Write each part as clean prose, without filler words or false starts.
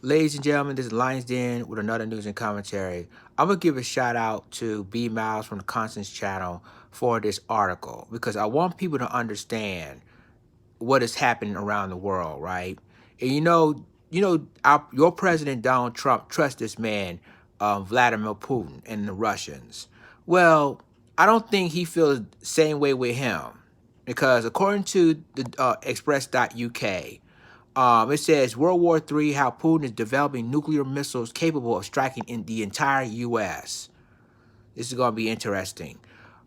Ladies and gentlemen, this is Lions Den with another news and commentary. I'm gonna give a shout out to B Miles from the Constance channel for this article because I want people to understand what is happening around the world, right? And your president Donald Trump trusts this man, Vladimir Putin, and the Russians. Well, I don't think he feels the same way with him because according to the Express.uk, it says World War III, how Putin is developing nuclear missiles capable of striking in the entire U.S. This is going to be interesting.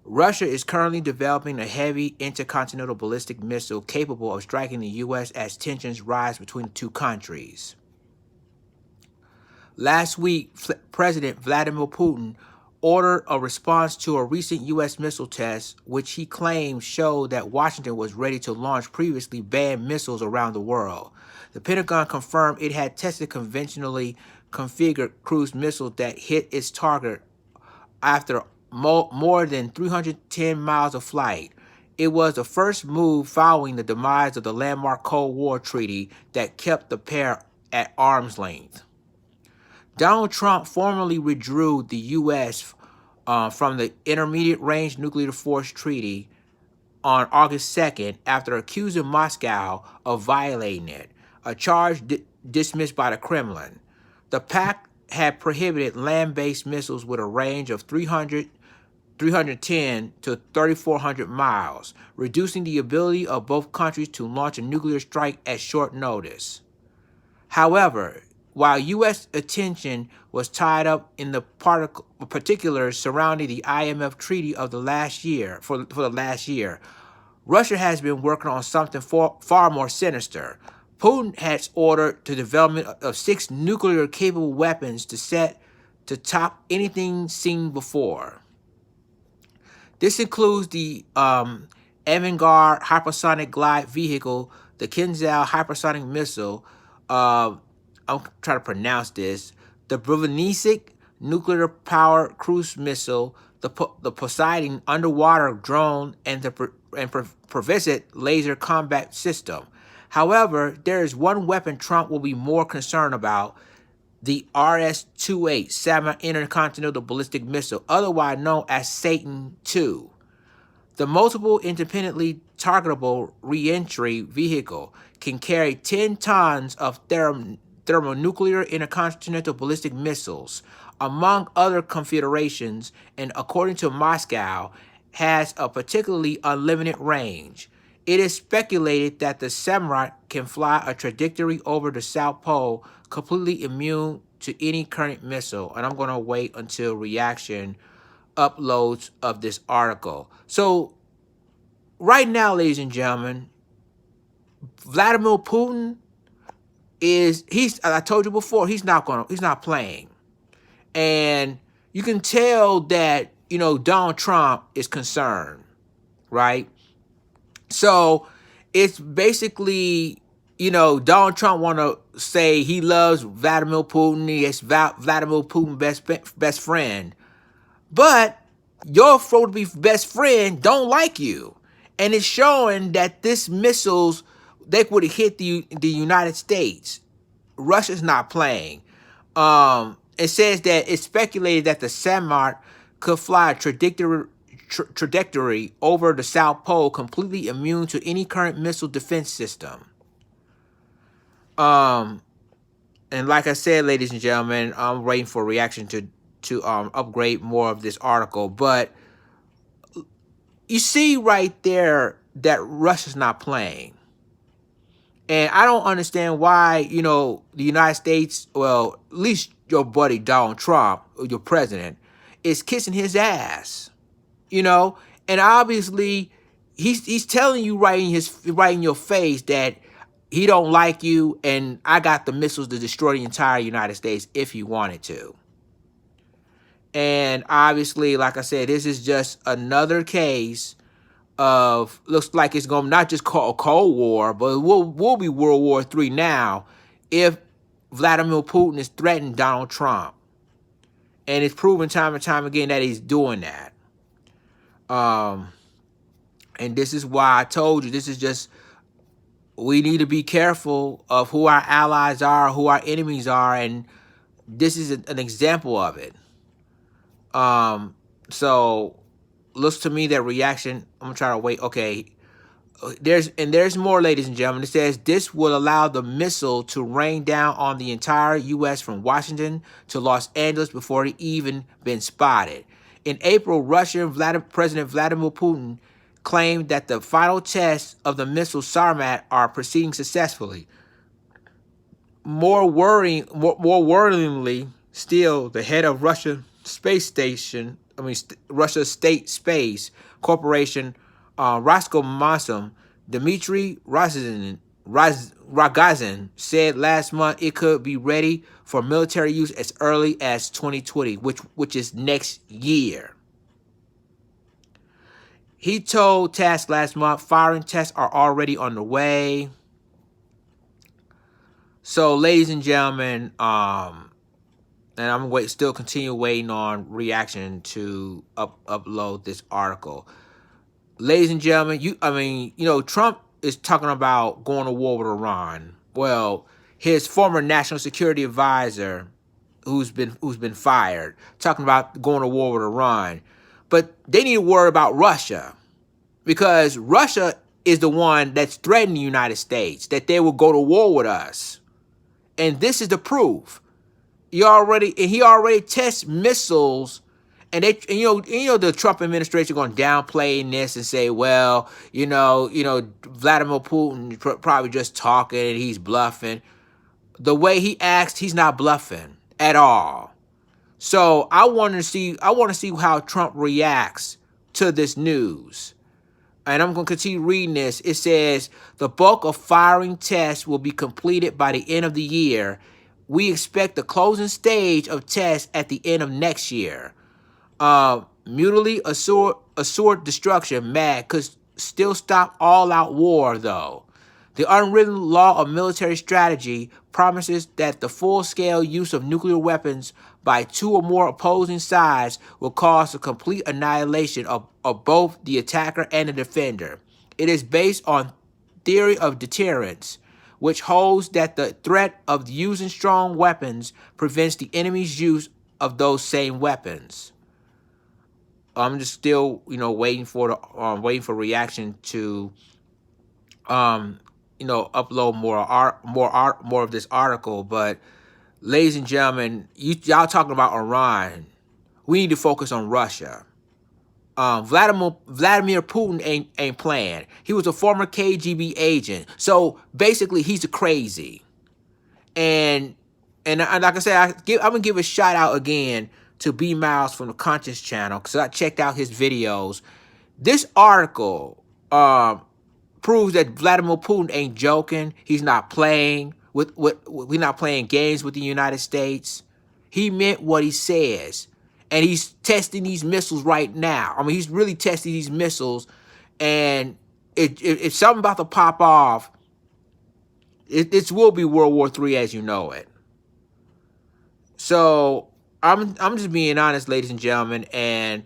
Russia is currently developing a heavy intercontinental ballistic missile capable of striking the U.S. as tensions rise between the two countries. Last week, President Vladimir Putin ordered a response to a recent U.S. missile test, which he claimed showed that Washington was ready to launch previously banned missiles around the world. The Pentagon confirmed it had tested conventionally configured cruise missiles that hit its target after more than 310 miles of flight. It was the first move following the demise of the landmark Cold War treaty that kept the pair at arm's length. Donald Trump formally withdrew the U.S. From the Intermediate Range Nuclear Force Treaty on August 2nd after accusing Moscow of violating it, a charge dismissed by the Kremlin. The pact had prohibited land-based missiles with a range of 310 to 3,400 miles, reducing the ability of both countries to launch a nuclear strike at short notice. However, while U.S. attention was tied up in the particulars surrounding the IMF treaty of the last year, for the last year, Russia has been working on something far more sinister. Putin has ordered the development of 6 nuclear-capable weapons to top anything seen before. This includes the Avangard hypersonic glide vehicle, the Kinzhal hypersonic missile, I'm trying to pronounce this, the Brevnisik nuclear power cruise missile, the Poseidon underwater drone, and the Provisit laser combat system. However, there is one weapon Trump will be more concerned about: the RS-28 Salmon intercontinental ballistic missile, otherwise known as Satan II. The multiple independently targetable reentry vehicle can carry 10 tons of thermonuclear intercontinental ballistic missiles, among other configurations, and according to Moscow, has a particularly unlimited range. It is speculated that the Samurai can fly a trajectory over the South Pole completely immune to any current missile. And I'm going to wait until reaction uploads of this article. So right now, ladies and gentlemen, Vladimir Putin he's I told you before, he's not playing. And you can tell that, Donald Trump is concerned, right? So it's basically, Donald Trump want to say he loves Vladimir Putin. He is Vladimir Putin's best friend. But your supposed to be best friend don't like you. And it's showing that this missiles, they would have hit the United States. Russia's not playing. It says that it's speculated that the Samart could fly a trajectory over the South Pole completely immune to any current missile defense system. And like I said, ladies and gentlemen, I'm waiting for a reaction to upgrade more of this article. But you see right there that Russia's not playing. And I don't understand why, the United States, well, at least your buddy Donald Trump, your president, is kissing his ass. And obviously he's telling you right in your face that he don't like you, and I got the missiles to destroy the entire United States if he wanted to. And obviously, like I said, this is just another case of, looks like it's going to not just call a Cold War, but it will be World War III now if Vladimir Putin is threatening Donald Trump. And it's proven time and time again that he's doing that. And this is why I told you, this is just we need to be careful of who our allies are, who our enemies are, and this is an example of it. So looks to me that reaction. I'm gonna try to wait. Okay, there's more, ladies and gentlemen. It says this will allow the missile to rain down on the entire U.S. from Washington to Los Angeles before it even been spotted. In April, Russian President Vladimir Putin claimed that the final tests of the missile Sarmat are proceeding successfully. More worryingly still, the head of Russia Space Station, Russia State Space Corporation, Roscosmos, Dmitry Rogozin, said last month it could be ready for military use as early as 2020, which is next year. He told TASS last month firing tests are already on the way. So, ladies and gentlemen, and I'm still continue waiting on reaction to upload this article. Ladies and gentlemen, Trump is talking about going to war with Iran. Well, his former national security advisor, who's been fired, talking about going to war with Iran. But they need to worry about Russia, because Russia is the one that's threatening the United States that they will go to war with us. And this is the proof. He already tests missiles, and the Trump administration going to downplay this and say, well, Vladimir Putin probably just talking and he's bluffing. The way he acts, he's not bluffing at all. So I want to see how Trump reacts to this news. And I'm going to continue reading this. It says, the bulk of firing tests will be completed by the end of the year. We expect the closing stage of tests at the end of next year. Mutually assured destruction, MAD, could still stop all-out war, though. The unwritten law of military strategy promises that the full-scale use of nuclear weapons by two or more opposing sides will cause the complete annihilation of both the attacker and the defender. It is based on theory of deterrence, which holds that the threat of using strong weapons prevents the enemy's use of those same weapons. I'm just still, waiting for reaction to, upload more of this article. But, ladies and gentlemen, y'all talking about Iran. We need to focus on Russia. Vladimir Putin ain't playing. He was a former KGB agent, so basically he's a crazy. And like I said, I'm gonna give a shout out again to B Miles from the Conscious Channel, because I checked out his videos. This article proves that Vladimir Putin ain't joking. He's not playing we're not playing games with the United States. He meant what he says. And he's testing these missiles right now. He's really testing these missiles. And if something about to pop off, it will be World War III as you know it. So I'm just being honest, ladies and gentlemen, and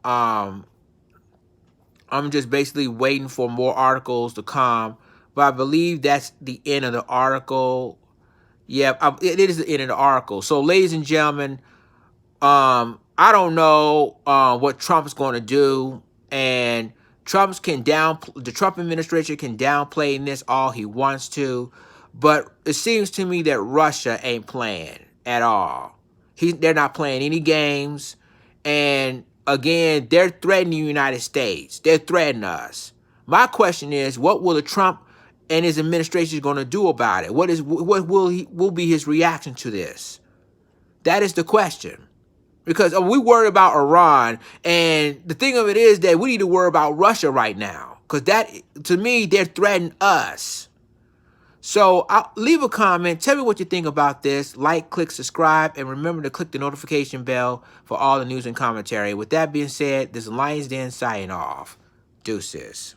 I'm just basically waiting for more articles to come. But I believe that's the end of the article. Yeah, it is the end of the article. So, ladies and gentlemen, I don't know what Trump's going to do, and the Trump administration can downplay this all he wants to, but it seems to me that Russia ain't playing at all. They're not playing any games, and again, they're threatening the United States. They're threatening us. My question is, what will the Trump and his administration going to do about it? What will be his reaction to this? That is the question. Because we worry about Iran, and the thing of it is that we need to worry about Russia right now. Because to me, they're threatening us. So leave a comment. Tell me what you think about this. Like, click, subscribe, and remember to click the notification bell for all the news and commentary. With that being said, this is Lions Den signing off. Deuces.